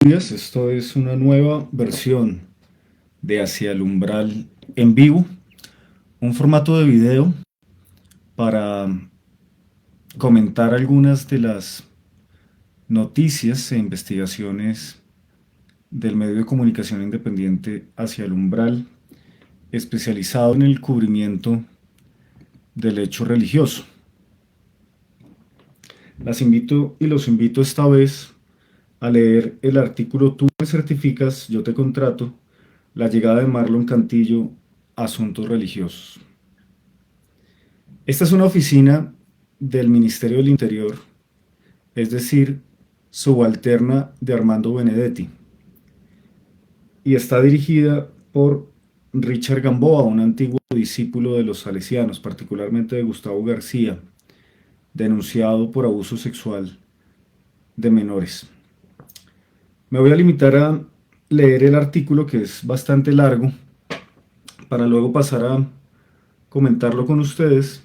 Días, esto es una nueva versión de Hacia el Umbral en vivo, un formato de video para comentar algunas de las noticias e investigaciones del medio de comunicación independiente Hacia el Umbral, especializado en el cubrimiento del hecho religioso. Las invito y los invito esta vez a leer el artículo Tú me certificas, yo te contrato, la llegada de Marlon Cantillo a Asuntos Religiosos. Esta es una oficina del Ministerio del Interior, es decir, subalterna de Armando Benedetti, y está dirigida por Richard Gamboa, un antiguo discípulo de los salesianos, particularmente de Gustavo García, denunciado por abuso sexual de menores. Me voy a limitar a leer el artículo, que es bastante largo, para luego pasar a comentarlo con ustedes.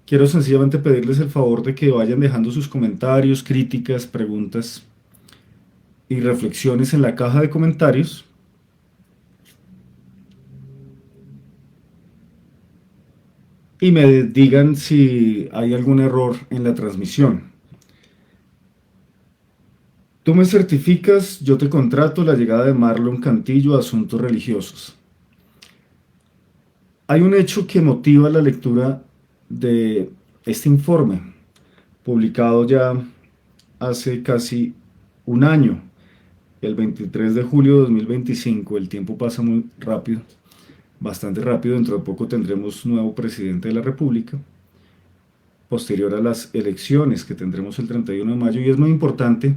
Quiero sencillamente pedirles el favor de que vayan dejando sus comentarios, críticas, preguntas y reflexiones en la caja de comentarios. Y me digan si hay algún error en la transmisión. Tú me certificas, yo te contrato, la llegada de Marlon Cantillo a Asuntos Religiosos. Hay un hecho que motiva la lectura de este informe, publicado ya hace casi un año, el 23 de julio de 2025. El tiempo pasa muy rápido, bastante rápido. Dentro de poco tendremos nuevo presidente de la República, posterior a las elecciones que tendremos el 31 de mayo, y es muy importante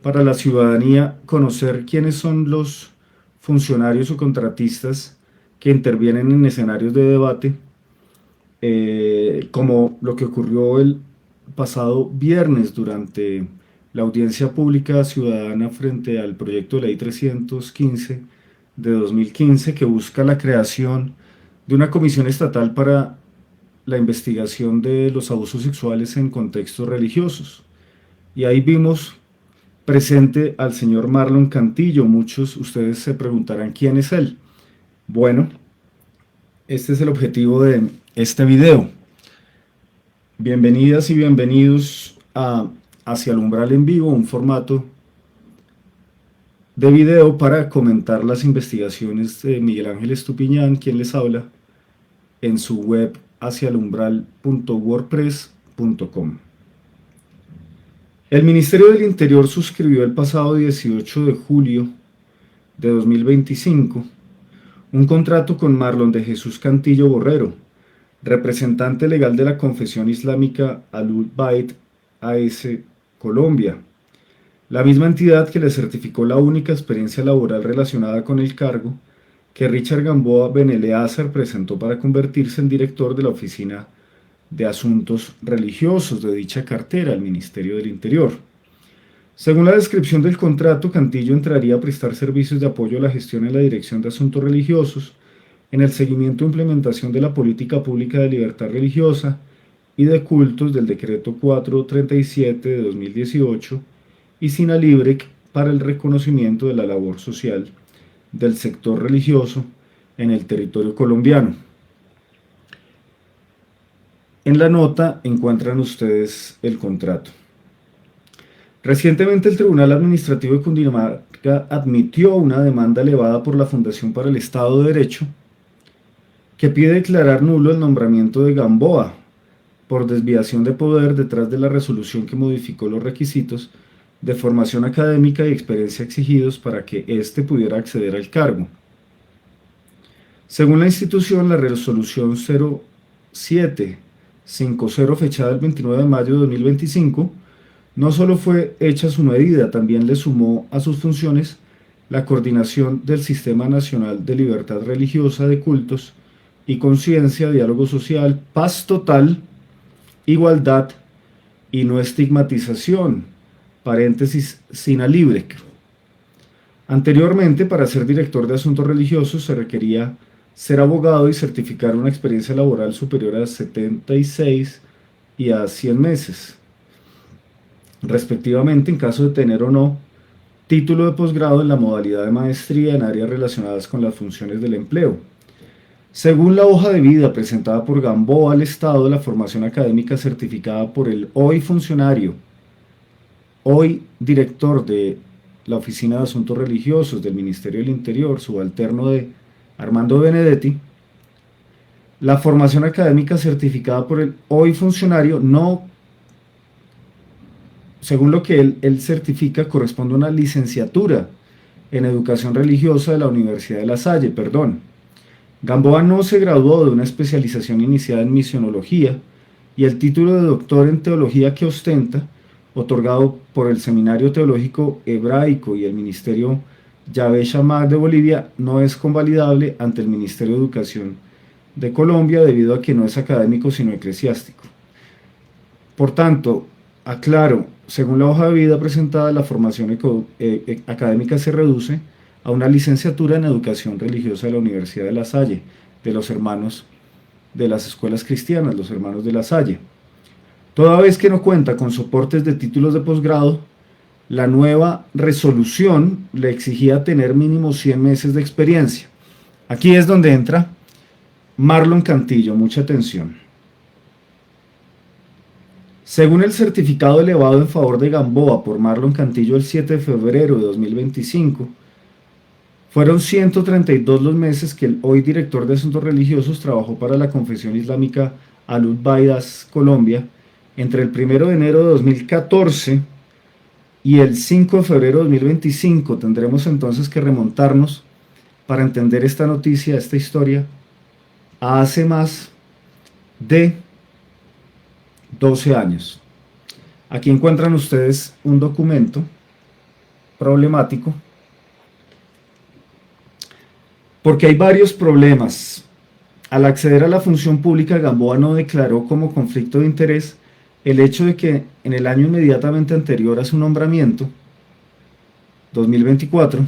para la ciudadanía conocer quiénes son los funcionarios o contratistas que intervienen en escenarios de debate, como lo que ocurrió el pasado viernes durante la audiencia pública ciudadana frente al proyecto de ley 315 de 2015, que busca la creación de una comisión estatal para la investigación de los abusos sexuales en contextos religiosos. Y ahí vimos presente al señor Marlon Cantillo. Muchos ustedes se preguntarán quién es él. Bueno, este es el objetivo de este video. Bienvenidas y bienvenidos a Hacia el Umbral en Vivo, un formato de video para comentar las investigaciones de Miguel Ángel Estupiñán, quien les habla, en su web hacialumbral.wordpress.com. El Ministerio del Interior suscribió el pasado 18 de julio de 2025 un contrato con Marlon de Jesús Cantillo Borrero, representante legal de la Confesión Islámica Ahlul Bayt AS Colombia, la misma entidad que le certificó la única experiencia laboral relacionada con el cargo que Richard Gamboa Beneleazar presentó para convertirse en director de la Oficina de Asuntos Religiosos de dicha cartera al Ministerio del Interior. Según la descripción del contrato, Cantillo entraría a prestar servicios de apoyo a la gestión en la Dirección de Asuntos Religiosos, en el seguimiento e implementación de la política pública de libertad religiosa y de cultos del Decreto 437 de 2018 y SINALIBREC para el reconocimiento de la labor social del sector religioso en el territorio colombiano. En la nota encuentran ustedes el contrato. Recientemente el Tribunal Administrativo de Cundinamarca admitió una demanda elevada por la Fundación para el Estado de Derecho que pide declarar nulo el nombramiento de Gamboa por desviación de poder detrás de la resolución que modificó los requisitos de formación académica y experiencia exigidos para que éste pudiera acceder al cargo. Según la institución, la resolución 0750 fechada el 29 de mayo de 2025 no solo fue hecha su medida, también le sumó a sus funciones la coordinación del Sistema Nacional de Libertad Religiosa de Cultos y Conciencia, Diálogo Social, Paz Total, Igualdad y No Estigmatización, paréntesis SINALIBREC. Anteriormente, para ser director de asuntos religiosos se requería ser abogado y certificar una experiencia laboral superior a 76 y a 100 meses, respectivamente, en caso de tener o no título de posgrado en la modalidad de maestría en áreas relacionadas con las funciones del empleo. Según la hoja de vida presentada por Gamboa al Estado, la formación académica certificada por el hoy funcionario, hoy director de la Oficina de Asuntos Religiosos del Ministerio del Interior, subalterno de Armando Benedetti, la formación académica certificada por el hoy funcionario no, según lo que él certifica, corresponde a una licenciatura en educación religiosa de la Universidad de La Salle, perdón. Gamboa no se graduó de una especialización iniciada en misionología y el título de doctor en teología que ostenta, otorgado por el Seminario Teológico Hebraico y el Ministerio Yahvé Shammah de Bolivia, no es convalidable ante el Ministerio de Educación de Colombia debido a que no es académico sino eclesiástico. Por tanto, aclaro, según la hoja de vida presentada, la formación académica se reduce a una licenciatura en educación religiosa de la Universidad de La Salle, de los hermanos de las escuelas cristianas, los hermanos de La Salle. Toda vez que no cuenta con soportes de títulos de posgrado, la nueva resolución le exigía tener mínimo 100 meses de experiencia. Aquí es donde entra Marlon Cantillo, mucha atención. Según el certificado elevado en favor de Gamboa por Marlon Cantillo el 7 de febrero de 2025, fueron 132 los meses que el hoy director de Asuntos Religiosos trabajó para la Confesión Islámica Alud Baidas Colombia entre el 1 de enero de 2014 y el 5 de febrero de 2025. Tendremos entonces que remontarnos para entender esta noticia, esta historia, a hace más de 12 años. Aquí encuentran ustedes un documento problemático porque hay varios problemas. Al acceder a la función pública, Gamboa no declaró como conflicto de interés el hecho de que en el año inmediatamente anterior a su nombramiento, 2024,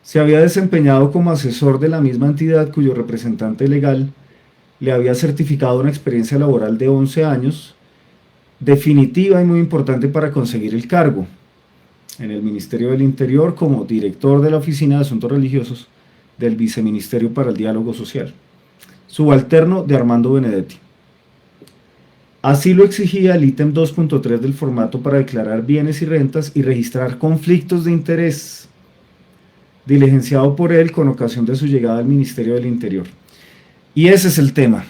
se había desempeñado como asesor de la misma entidad cuyo representante legal le había certificado una experiencia laboral de 11 años, definitiva y muy importante para conseguir el cargo, en el Ministerio del Interior como director de la Oficina de Asuntos Religiosos del Viceministerio para el Diálogo Social, subalterno de Armando Benedetti. Así lo exigía el ítem 2.3 del formato para declarar bienes y rentas y registrar conflictos de interés, diligenciado por él con ocasión de su llegada al Ministerio del Interior. Y ese es el tema.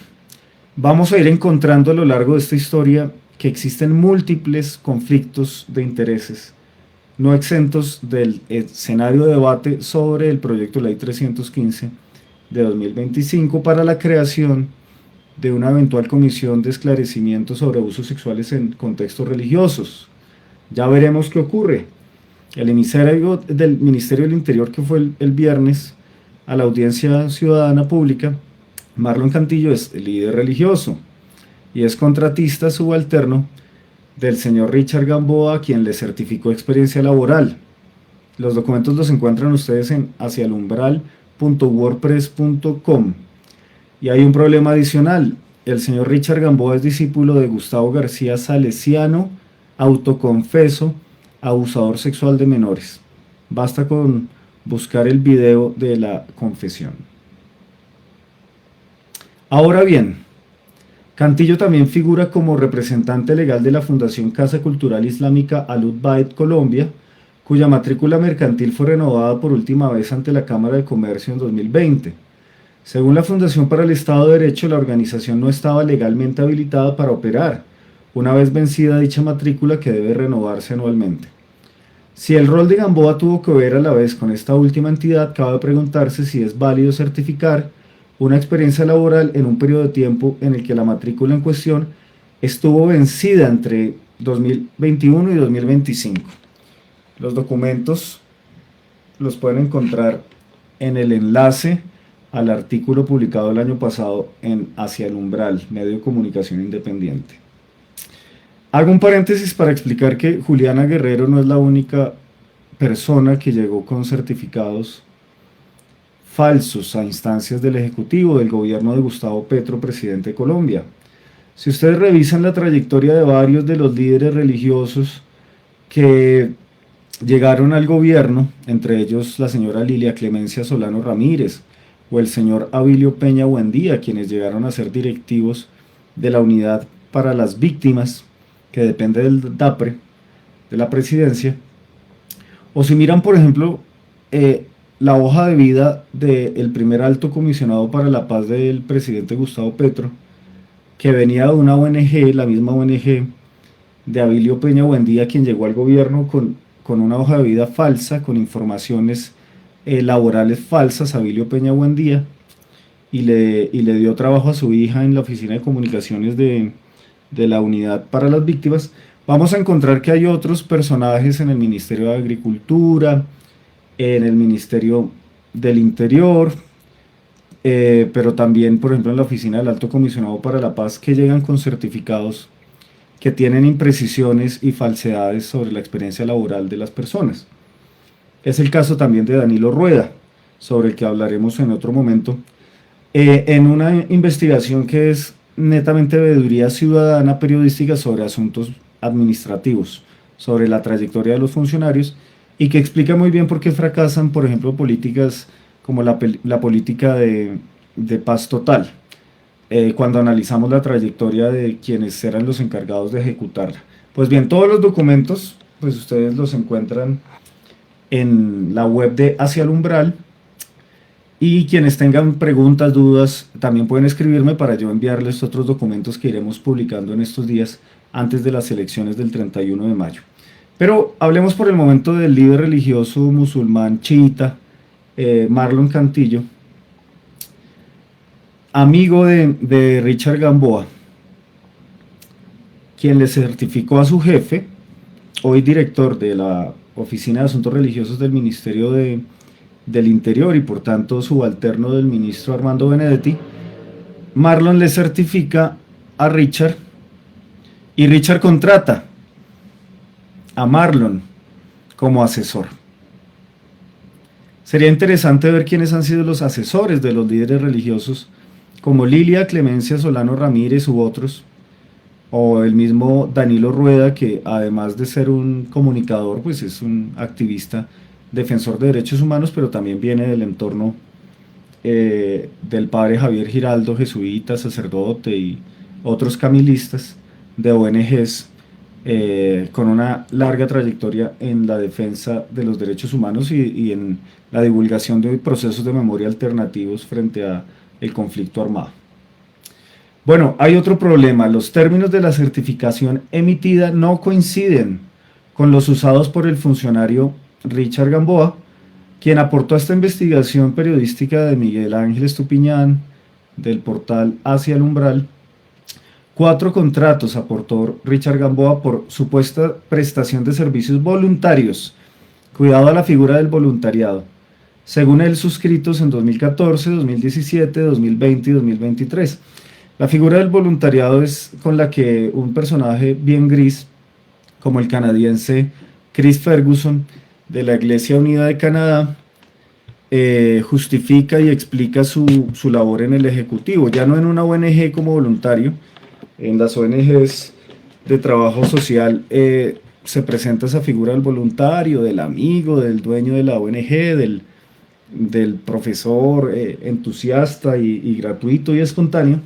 Vamos a ir encontrando a lo largo de esta historia que existen múltiples conflictos de intereses, no exentos del escenario de debate sobre el proyecto de ley 315 de 2025 para la creación de una eventual comisión de esclarecimiento sobre abusos sexuales en contextos religiosos. Ya veremos qué ocurre. El emisario del Ministerio del Interior, que fue el viernes a la audiencia ciudadana pública, Marlon Cantillo, es el líder religioso y es contratista subalterno del señor Richard Gamboa, a quien le certificó experiencia laboral. Los documentos los encuentran ustedes en hacialumbral.wordpress.com. Y hay un problema adicional. El señor Richard Gamboa es discípulo de Gustavo García Salesiano, autoconfeso, abusador sexual de menores. Basta con buscar el video de la confesión. Ahora bien, Cantillo también figura como representante legal de la Fundación Casa Cultural Islámica Alud Bait Colombia, cuya matrícula mercantil fue renovada por última vez ante la Cámara de Comercio en 2020. Según la Fundación para el Estado de Derecho, la organización no estaba legalmente habilitada para operar, una vez vencida dicha matrícula que debe renovarse anualmente. Si el rol de Gamboa tuvo que ver a la vez con esta última entidad, cabe preguntarse si es válido certificar una experiencia laboral en un periodo de tiempo en el que la matrícula en cuestión estuvo vencida entre 2021 y 2025. Los documentos los pueden encontrar en el enlace al artículo publicado el año pasado en Hacia el Umbral, medio de comunicación independiente. Hago un paréntesis para explicar que Juliana Guerrero no es la única persona que llegó con certificados falsos a instancias del Ejecutivo del gobierno de Gustavo Petro, presidente de Colombia. Si ustedes revisan la trayectoria de varios de los líderes religiosos que llegaron al gobierno, entre ellos la señora Lilia Clemencia Solano Ramírez o el señor Abilio Peña Buendía, quienes llegaron a ser directivos de la Unidad para las Víctimas, que depende del DAPRE, de la presidencia. O si miran, por ejemplo, la hoja de vida del primer alto comisionado para la paz del presidente Gustavo Petro, que venía de una ONG, la misma ONG de Abilio Peña Buendía, quien llegó al gobierno con una hoja de vida falsa, con informaciones laborales falsas a Abilio Peña Buendía, y le dio trabajo a su hija en la oficina de comunicaciones de la Unidad para las Víctimas. Vamos a encontrar que hay otros personajes en el Ministerio de Agricultura, en el Ministerio del Interior, pero también, por ejemplo, en la oficina del Alto Comisionado para la Paz, que llegan con certificados que tienen imprecisiones y falsedades sobre la experiencia laboral de las personas. Es el caso también de Danilo Rueda, sobre el que hablaremos en otro momento, en una investigación que es netamente veeduría ciudadana periodística sobre asuntos administrativos, sobre la trayectoria de los funcionarios, y que explica muy bien por qué fracasan, por ejemplo, políticas como la política de paz total, cuando analizamos la trayectoria de quienes eran los encargados de ejecutarla. Pues bien, todos los documentos, pues ustedes los encuentran en la web de Hacia el Umbral, y quienes tengan preguntas, dudas, también pueden escribirme para yo enviarles otros documentos que iremos publicando en estos días antes de las elecciones del 31 de mayo. Pero hablemos por el momento del líder religioso musulmán chiita, Marlon Cantillo, amigo de Richard Gamboa, quien le certificó a su jefe, hoy director de la Oficina de Asuntos Religiosos del Ministerio del Interior y por tanto subalterno del ministro Armando Benedetti. Marlon le certifica a Richard y Richard contrata a Marlon como asesor. Sería interesante ver quiénes han sido los asesores de los líderes religiosos como Lilia Clemencia Solano Ramírez u otros, o el mismo Danilo Rueda, que además de ser un comunicador, pues es un activista defensor de derechos humanos, pero también viene del entorno del padre Javier Giraldo, jesuita, sacerdote y otros camilistas de ONGs con una larga trayectoria en la defensa de los derechos humanos y en la divulgación de procesos de memoria alternativos frente a el conflicto armado. Bueno, hay otro problema. Los términos de la certificación emitida no coinciden con los usados por el funcionario Richard Gamboa, quien aportó a esta investigación periodística de Miguel Ángel Estupiñán, del portal Hacia el Umbral. 4 contratos aportó Richard Gamboa por supuesta prestación de servicios voluntarios. Cuidado a la figura del voluntariado. Según él, suscritos en 2014, 2017, 2020 y 2023. La figura del voluntariado es con la que un personaje bien gris, como el canadiense Chris Ferguson, de la Iglesia Unida de Canadá, justifica y explica su labor en el Ejecutivo, ya no en una ONG como voluntario. En las ONGs de trabajo social se presenta esa figura del voluntario, del amigo, del dueño de la ONG, del profesor entusiasta y gratuito y espontáneo,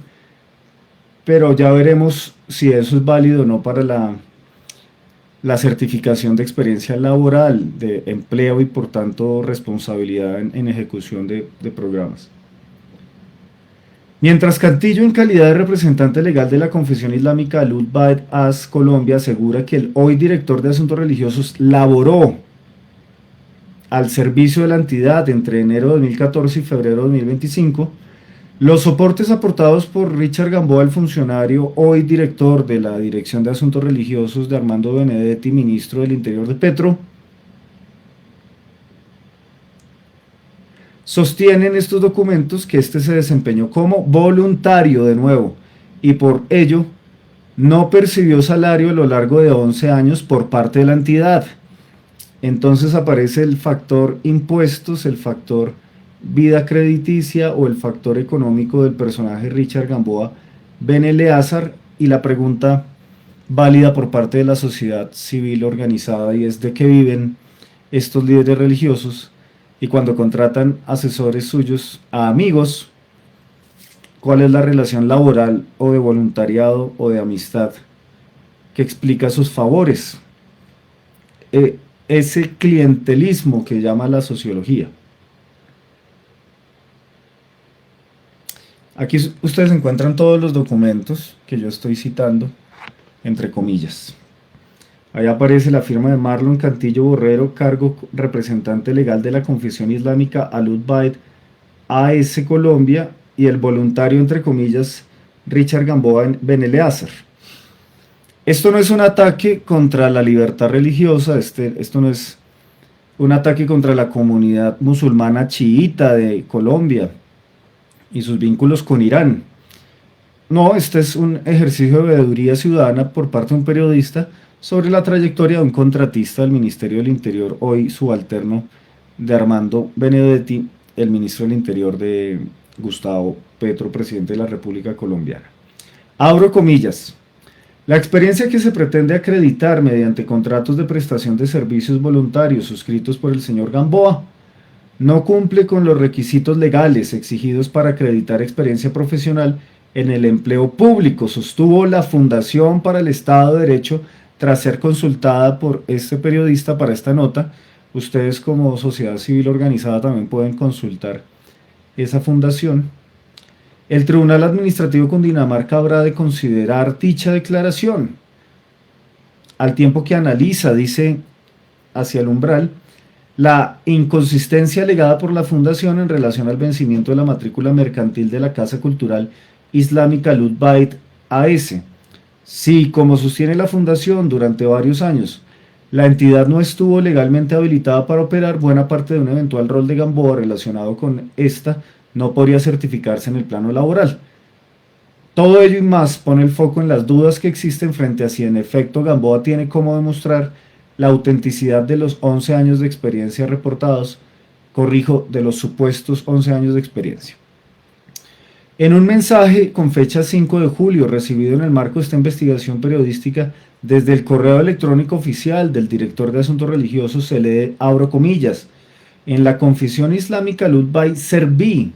pero ya veremos si eso es válido o no para la certificación de experiencia laboral, de empleo y por tanto responsabilidad en ejecución de programas. Mientras Cantillo, en calidad de representante legal de la Confesión Islámica Al-Ubaid AS Colombia, asegura que el hoy director de Asuntos Religiosos laboró al servicio de la entidad entre enero de 2014 y febrero de 2025, los soportes aportados por Richard Gamboa, el funcionario hoy director de la Dirección de Asuntos Religiosos de Armando Benedetti, ministro del Interior de Petro, sostienen estos documentos que este se desempeñó como voluntario de nuevo y por ello no percibió salario a lo largo de 11 años por parte de la entidad. Entonces aparece el factor impuestos, el factor vida crediticia o el factor económico del personaje Richard Gamboa Ben Eleazar y la pregunta válida por parte de la sociedad civil organizada, y es: ¿de qué viven estos líderes religiosos y cuando contratan asesores suyos a amigos, cuál es la relación laboral o de voluntariado o de amistad que explica sus favores. Ese clientelismo que llama la sociología. Aquí ustedes encuentran todos los documentos que yo estoy citando, entre comillas. Ahí aparece la firma de Marlon Cantillo Borrero, cargo representante legal de la Confesión Islámica Al-Ubaid AS Colombia, y el voluntario, entre comillas, Richard Gamboa Ben-Eleazar. Esto no es un ataque contra la libertad religiosa, esto no es un ataque contra la comunidad musulmana chiita de Colombia y sus vínculos con Irán. No, este es un ejercicio de veeduría ciudadana por parte de un periodista sobre la trayectoria de un contratista del Ministerio del Interior, hoy subalterno de Armando Benedetti, el ministro del Interior de Gustavo Petro, presidente de la República Colombiana. Abro comillas. La experiencia que se pretende acreditar mediante contratos de prestación de servicios voluntarios suscritos por el señor Gamboa no cumple con los requisitos legales exigidos para acreditar experiencia profesional en el empleo público, sostuvo la Fundación para el Estado de Derecho tras ser consultada por este periodista para esta nota. Ustedes como sociedad civil organizada también pueden consultar esa fundación. El Tribunal Administrativo Cundinamarca habrá de considerar dicha declaración, al tiempo que analiza, dice hacia el umbral, la inconsistencia alegada por la Fundación en relación al vencimiento de la matrícula mercantil de la Casa Cultural Islámica Al-Ubaid AS. Si, como sostiene la Fundación, durante varios años la entidad no estuvo legalmente habilitada para operar, buena parte de un eventual rol de Gamboa relacionado con esta no podría certificarse en el plano laboral. Todo ello y más pone el foco en las dudas que existen frente a si en efecto Gamboa tiene cómo demostrar la autenticidad de los 11 años de experiencia reportados, corrijo, de los supuestos 11 años de experiencia. En un mensaje con fecha 5 de julio, recibido en el marco de esta investigación periodística desde el correo electrónico oficial del director de Asuntos Religiosos, se lee, abro comillas, en la Confesión Islámica Al-Ubaid serví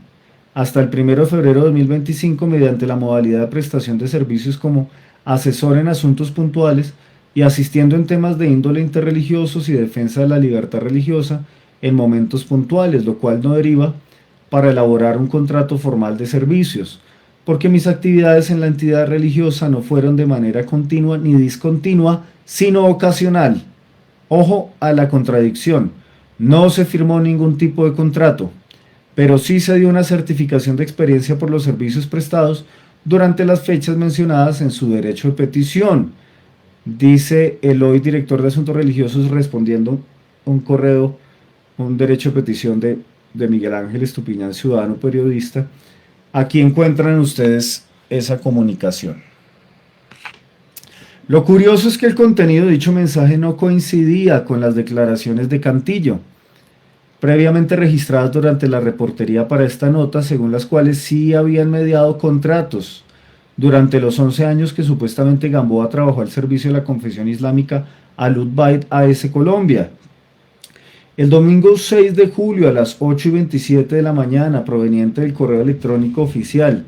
hasta el 1 de febrero de 2025 mediante la modalidad de prestación de servicios como asesor en asuntos puntuales y asistiendo en temas de índole interreligiosos y defensa de la libertad religiosa en momentos puntuales, lo cual no deriva para elaborar un contrato formal de servicios, porque mis actividades en la entidad religiosa no fueron de manera continua ni discontinua, sino ocasional. Ojo a la contradicción, no se firmó ningún tipo de contrato, pero sí se dio una certificación de experiencia por los servicios prestados durante las fechas mencionadas en su derecho de petición, dice el hoy director de Asuntos Religiosos respondiendo un correo, un derecho de petición de Miguel Ángel Estupiñán, ciudadano periodista. Aquí encuentran ustedes esa comunicación. Lo curioso es que el contenido de dicho mensaje no coincidía con las declaraciones de Cantillo, previamente registradas durante la reportería para esta nota, según las cuales sí habían mediado contratos durante los 11 años que supuestamente Gamboa trabajó al servicio de la Confesión Islámica Al-Ubaid AS Colombia. El domingo 6 de julio a las 8:27 de la mañana, proveniente del correo electrónico oficial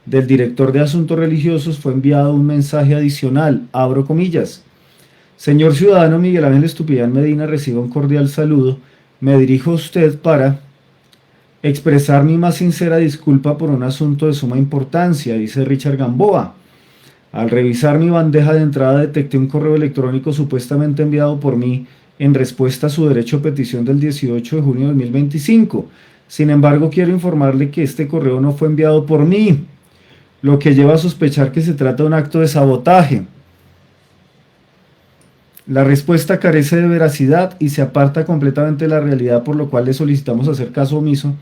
del director de Asuntos Religiosos, fue enviado un mensaje adicional, abro comillas. Señor ciudadano Miguel Ángel Estupiñán Medina, reciba un cordial saludo. Me dirijo a usted para expresar mi más sincera disculpa por un asunto de suma importancia, dice Richard Gamboa. Al revisar mi bandeja de entrada detecté un correo electrónico supuestamente enviado por mí en respuesta a su derecho a petición del 18 de junio de 2025. Sin embargo, quiero informarle que este correo no fue enviado por mí, lo que lleva a sospechar que se trata de un acto de sabotaje. La respuesta carece de veracidad y se aparta completamente de la realidad, por lo cual le solicitamos hacer caso omiso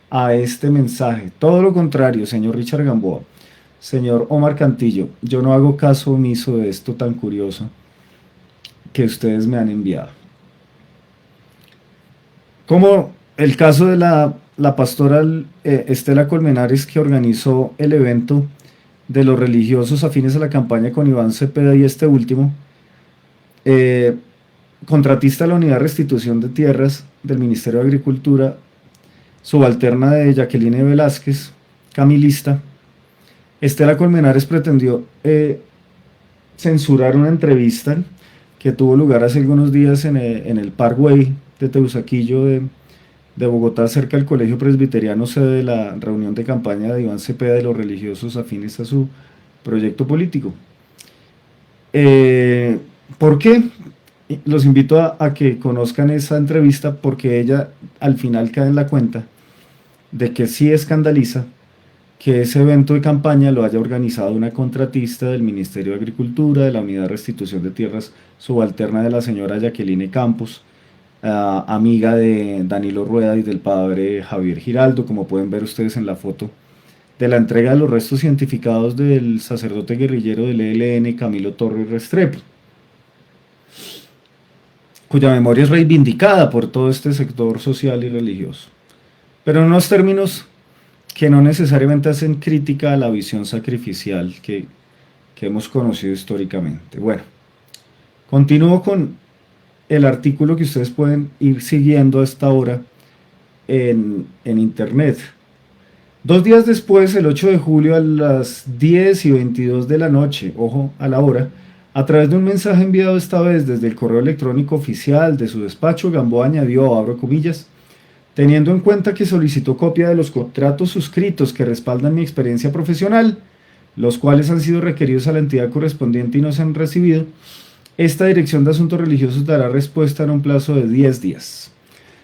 a este mensaje. Todo lo contrario, señor Richard Gamboa, señor Omar Cantillo, yo no hago caso omiso de esto tan curioso que ustedes me han enviado. Como el caso de la pastora Estela Colmenares, que organizó el evento de los religiosos afines a la campaña con Iván Cepeda, y este último contratista de la Unidad de Restitución de Tierras del Ministerio de Agricultura, subalterna de Jacqueline Velázquez, camilista. Estela Colmenares pretendió censurar una entrevista que tuvo lugar hace algunos días en el Parkway de Teusaquillo de Bogotá, cerca del Colegio Presbiteriano, sede de la reunión de campaña de Iván Cepeda de los religiosos afines a su proyecto político. ¿Por qué? Los invito a que conozcan esa entrevista, porque ella al final cae en la cuenta de que sí escandaliza que ese evento de campaña lo haya organizado una contratista del Ministerio de Agricultura, de la Unidad de Restitución de Tierras, subalterna de la señora Jacqueline Campos, amiga de Danilo Rueda y del padre Javier Giraldo, como pueden ver ustedes en la foto de la entrega de los restos identificados del sacerdote guerrillero del ELN Camilo Torres Restrepo, cuya memoria es reivindicada por todo este sector social y religioso, pero en unos términos que no necesariamente hacen crítica a la visión sacrificial que hemos conocido históricamente. Bueno, continúo con el artículo que ustedes pueden ir siguiendo a esta hora en internet. 2 días después, el 8 de julio a las 10:22 de la noche, ojo a la hora, a través de un mensaje enviado esta vez desde el correo electrónico oficial de su despacho, Gamboa añadió, abro comillas, teniendo en cuenta que solicitó copia de los contratos suscritos que respaldan mi experiencia profesional, los cuales han sido requeridos a la entidad correspondiente y no se han recibido, esta Dirección de Asuntos Religiosos dará respuesta en un plazo de 10 días.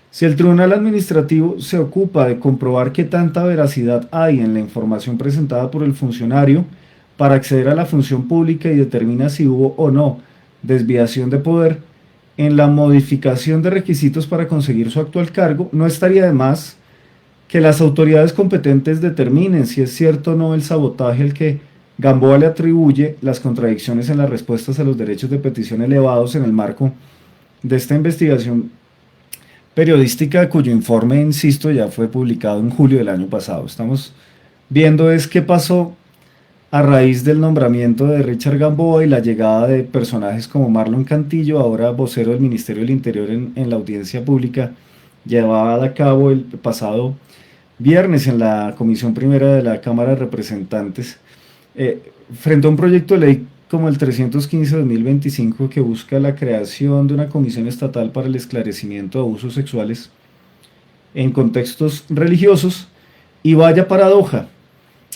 Si el Tribunal Administrativo se ocupa de comprobar qué tanta veracidad hay en la información presentada por el funcionario para acceder a la función pública y determina si hubo o no desviación de poder en la modificación de requisitos para conseguir su actual cargo, no estaría de más que las autoridades competentes determinen si es cierto o no el sabotaje al que Gamboa le atribuye, las contradicciones en las respuestas a los derechos de petición elevados en el marco de esta investigación periodística, cuyo informe, insisto, ya fue publicado en julio del año pasado. Estamos viendo es qué pasó a raíz del nombramiento de Richard Gamboa y la llegada de personajes como Marlon Cantillo, ahora vocero del Ministerio del Interior en la audiencia pública llevada a cabo el pasado viernes en la Comisión Primera de la Cámara de Representantes, frente a un proyecto de ley como el 315-2025 que busca la creación de una comisión estatal para el esclarecimiento de abusos sexuales en contextos religiosos. Y vaya paradoja,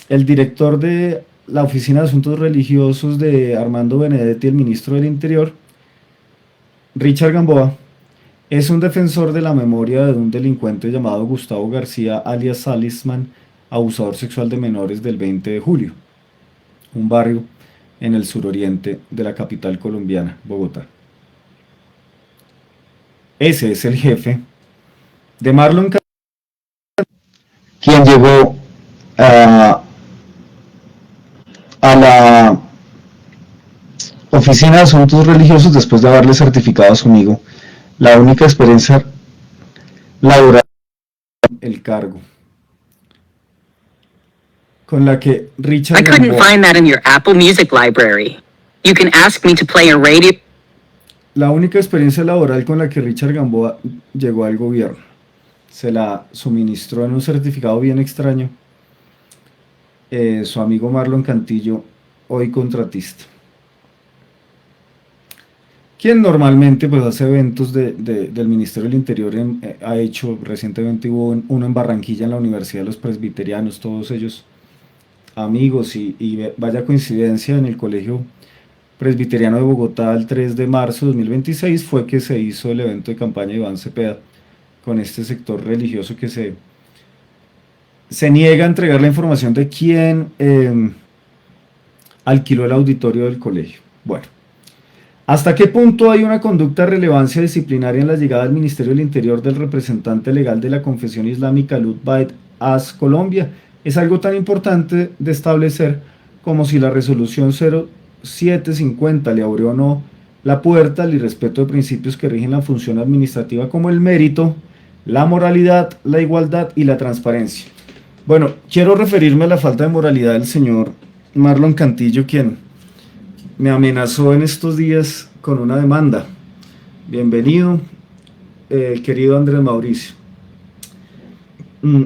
el director de la Oficina de Asuntos Religiosos de Armando Benedetti, el ministro del Interior, Richard Gamboa, es un defensor de la memoria de un delincuente llamado Gustavo García, alias Salisman, abusador sexual de menores del 20 de julio, un barrio en el suroriente de la capital colombiana, Bogotá. Ese es el jefe de Marlon Cantillo, quien llegó a la Oficina de Asuntos Religiosos después de haberle certificado a su amigo la única experiencia laboral, el cargo, con la que Richard Gamboa, I couldn't find that in your Apple Music library. You can ask me to play a radio. La única experiencia laboral con la que Richard Gamboa llegó al gobierno. Se la suministró en un certificado bien extraño su amigo Marlon Cantillo, hoy contratista, quien normalmente pues hace eventos del Ministerio del Interior. Ha hecho, recientemente hubo uno en Barranquilla en la Universidad de los Presbiterianos, todos ellos amigos, y vaya coincidencia, en el Colegio Presbiteriano de Bogotá el 3 de marzo de 2026 fue que se hizo el evento de campaña de Iván Cepeda con este sector religioso que se niega a entregar la información de quién alquiló el auditorio del colegio. Bueno, ¿hasta qué punto hay una conducta de relevancia disciplinaria en la llegada al Ministerio del Interior del representante legal de la Confesión Islámica Lutbait As Colombia? Es algo tan importante de establecer como si la resolución 0750 le abrió o no la puerta al irrespeto de principios que rigen la función administrativa, como el mérito, la moralidad, la igualdad y la transparencia. Bueno, quiero referirme a la falta de moralidad del señor Marlon Cantillo, quien me amenazó en estos días con una demanda Bienvenido, querido Andrés Mauricio.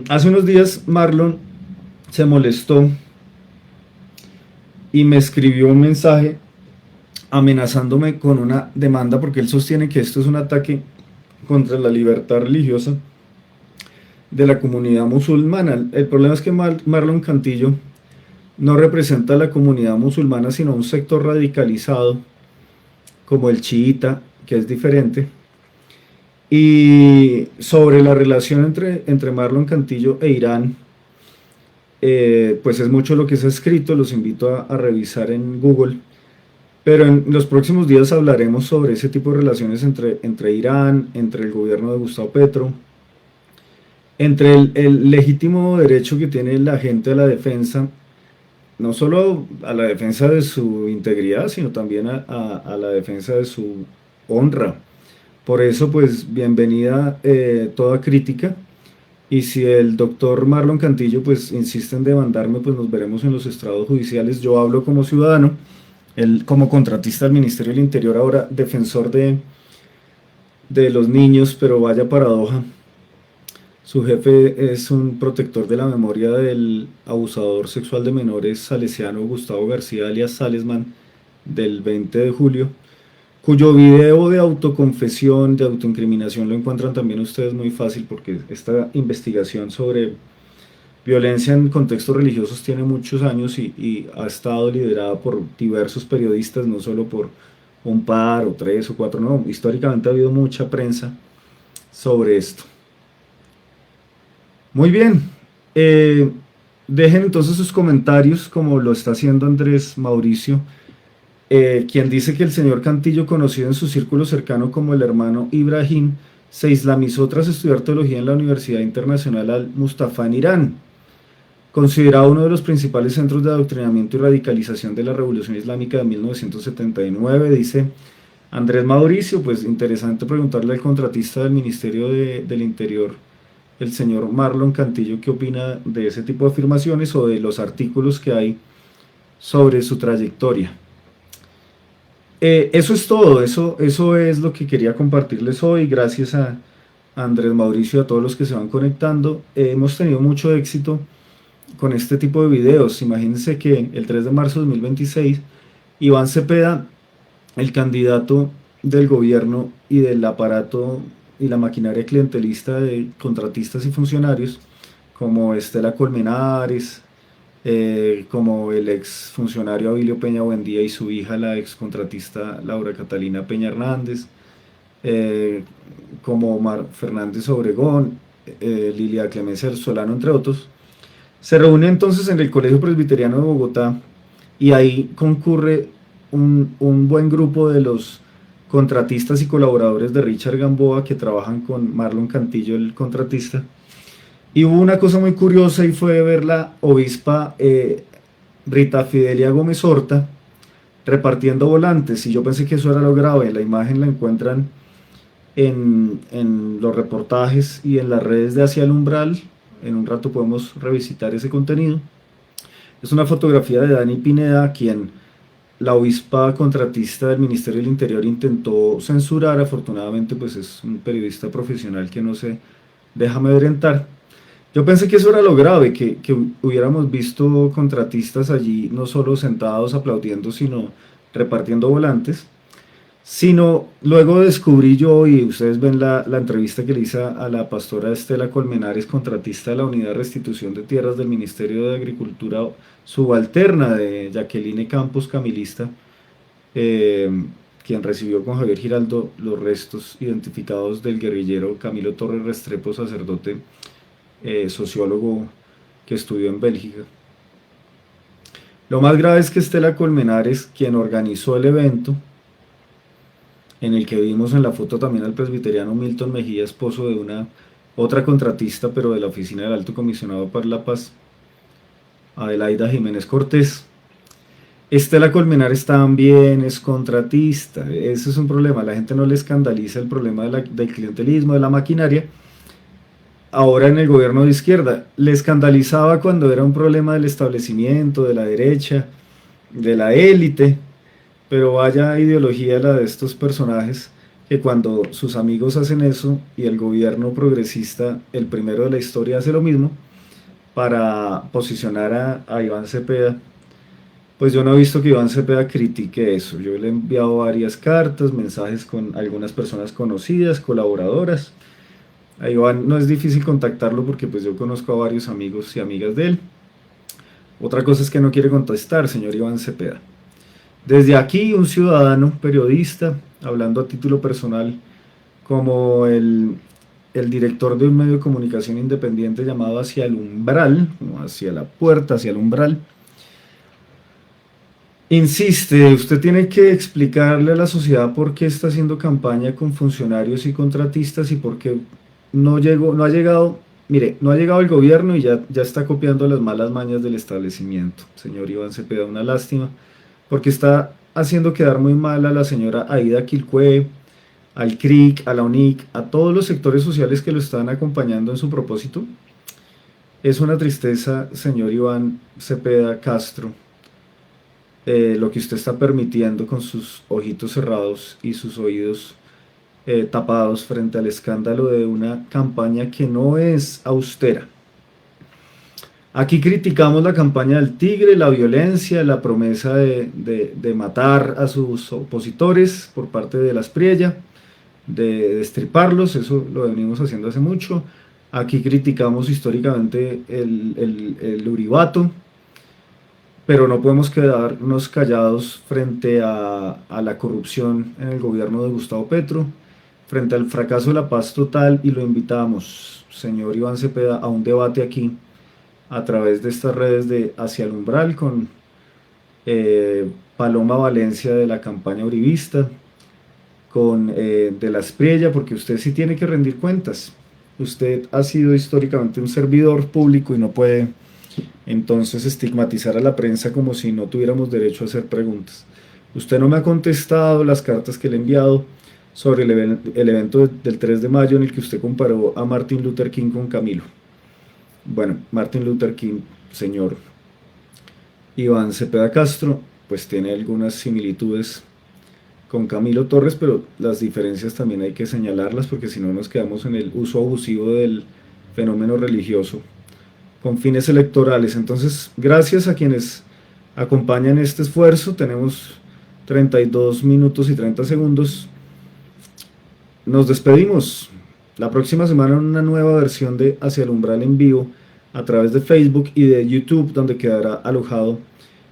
Hace unos días Marlon se molestó y me escribió un mensaje amenazándome con una demanda porque él sostiene que esto es un ataque contra la libertad religiosa de la comunidad musulmana. El problema es que Marlon Cantillo no representa a la comunidad musulmana, sino a un sector radicalizado como el chiita, que es diferente. Y sobre la relación entre Marlon Cantillo e Irán, pues es mucho lo que se ha escrito, los invito a revisar en Google, pero en los próximos días hablaremos sobre ese tipo de relaciones entre Irán, entre el gobierno de Gustavo Petro, entre el legítimo derecho que tiene la gente a la defensa, no solo a la defensa de su integridad, sino también a la defensa de su honra. Por eso, pues, bienvenida toda crítica. Y si el doctor Marlon Cantillo, pues, insiste en demandarme, pues nos veremos en los estrados judiciales. Yo hablo como ciudadano, él como contratista del Ministerio del Interior, ahora defensor de los niños, pero vaya paradoja. Su jefe es un protector de la memoria del abusador sexual de menores salesiano Gustavo García alias Salesman del 20 de julio, cuyo video de autoconfesión, de autoincriminación lo encuentran también ustedes muy fácil porque esta investigación sobre violencia en contextos religiosos tiene muchos años y ha estado liderada por diversos periodistas, no solo por un par o tres o cuatro, no, históricamente ha habido mucha prensa sobre esto. Muy bien, dejen entonces sus comentarios como lo está haciendo Andrés Mauricio, quien dice que el señor Cantillo, conocido en su círculo cercano como el hermano Ibrahim, se islamizó tras estudiar teología en la Universidad Internacional Al-Mustafa en Irán, considerado uno de los principales centros de adoctrinamiento y radicalización de la Revolución Islámica de 1979, dice Andrés Mauricio. Pues interesante preguntarle al contratista del Ministerio del Interior, el señor Marlon Cantillo, qué opina de ese tipo de afirmaciones o de los artículos que hay sobre su trayectoria. Eso es todo, eso es lo que quería compartirles hoy. Gracias a Andrés Mauricio y a todos los que se van conectando. Hemos tenido mucho éxito con este tipo de videos. Imagínense que el 3 de marzo de 2026, Iván Cepeda, el candidato del gobierno y del aparato y la maquinaria clientelista de contratistas y funcionarios, como Estela Colmenares, como el ex funcionario Abilio Peña Buendía y su hija, la ex contratista Laura Catalina Peña Hernández, como Omar Fernández Obregón, Lilia Clemencia Solano, entre otros, se reúne entonces en el Colegio Presbiteriano de Bogotá y ahí concurre un buen grupo de los contratistas y colaboradores de Richard Gamboa que trabajan con Marlon Cantillo, el contratista. Y hubo una cosa muy curiosa y fue ver la obispa Rita Fidelia Gómez Horta repartiendo volantes, y yo pensé que eso era lo grave. La imagen la encuentran en los reportajes y en las redes de Hacia el Umbral. En un rato podemos revisitar ese contenido. Es una fotografía de Dani Pineda, quien la obispa contratista del Ministerio del Interior intentó censurar. Afortunadamente, pues es un periodista profesional que no se deja amedrentar. Yo pensé que eso era lo grave, que hubiéramos visto contratistas allí no solo sentados aplaudiendo, sino repartiendo volantes. Sino luego descubrí yo, y ustedes ven la entrevista que le hice a la pastora Estela Colmenares, contratista de la Unidad de Restitución de Tierras del Ministerio de Agricultura, subalterna de Jacqueline Campos, camilista, quien recibió con Javier Giraldo los restos identificados del guerrillero Camilo Torres Restrepo, sacerdote, sociólogo que estudió en Bélgica. Lo más grave es que Estela Colmenares, quien organizó el evento, en el que vimos en la foto también al presbiteriano Milton Mejía, esposo de una otra contratista, pero de la Oficina del Alto Comisionado para la Paz, Adelaida Jiménez Cortés. Estela Colmenares también es contratista. Ese es un problema, la gente no le escandaliza el problema del clientelismo, de la maquinaria. Ahora en el gobierno de izquierda, le escandalizaba cuando era un problema del establecimiento, de la derecha, de la élite, pero vaya ideología la de estos personajes que cuando sus amigos hacen eso y el gobierno progresista, el primero de la historia, hace lo mismo para posicionar a Iván Cepeda, pues yo no he visto que Iván Cepeda critique eso. Yo le he enviado varias cartas, mensajes con algunas personas conocidas, colaboradoras. A Iván no es difícil contactarlo porque pues yo conozco a varios amigos y amigas de él. Otra cosa es que no quiere contestar, señor Iván Cepeda. Desde aquí, un ciudadano, periodista, hablando a título personal, como el director de un medio de comunicación independiente llamado Hacia el Umbral, como hacia la puerta, hacia el umbral, insiste, usted tiene que explicarle a la sociedad por qué está haciendo campaña con funcionarios y contratistas y por qué no ha llegado, mire, no ha llegado el gobierno y ya está copiando las malas mañas del establecimiento. Señor Iván Cepeda, una lástima, porque está haciendo quedar muy mal a la señora Aida Quilcue, al CRIC, a la UNIC, a todos los sectores sociales que lo están acompañando en su propósito. Es una tristeza, señor Iván Cepeda Castro, lo que usted está permitiendo con sus ojitos cerrados y sus oídos tapados frente al escándalo de una campaña que no es austera. Aquí criticamos la campaña del Tigre, la violencia, la promesa de matar a sus opositores por parte de la Aspriella, de destriparlos, eso lo venimos haciendo hace mucho. Aquí criticamos históricamente el Uribato, pero no podemos quedarnos callados frente a la corrupción en el gobierno de Gustavo Petro, frente al fracaso de la paz total, y lo invitamos, señor Iván Cepeda, a un debate aquí a través de estas redes de Hacia el Umbral con Paloma Valencia de la campaña uribista, con de la Aspriella, porque usted sí tiene que rendir cuentas. Usted ha sido históricamente un servidor público y no puede entonces estigmatizar a la prensa como si no tuviéramos derecho a hacer preguntas. Usted no me ha contestado las cartas que le he enviado sobre el evento del 3 de mayo en el que usted comparó a Martin Luther King con Camilo. Bueno, Martin Luther King, señor Iván Cepeda Castro, pues tiene algunas similitudes con Camilo Torres, pero las diferencias también hay que señalarlas porque si no nos quedamos en el uso abusivo del fenómeno religioso con fines electorales. Entonces, gracias a quienes acompañan este esfuerzo. Tenemos 32 minutos y 30 segundos. Nos despedimos. La próxima semana una nueva versión de Hacia el Umbral en vivo a través de Facebook y de YouTube, donde quedará alojado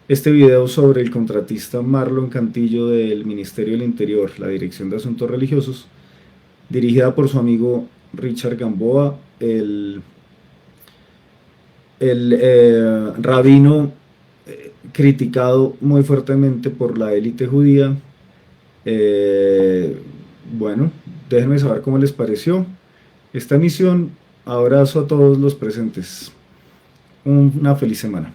este video sobre el contratista Marlon Cantillo del Ministerio del Interior, la Dirección de Asuntos Religiosos, dirigida por su amigo Richard Gamboa, el rabino criticado muy fuertemente por la élite judía. Bueno, déjenme saber cómo les pareció esta emisión. Abrazo a todos los presentes. Una feliz semana.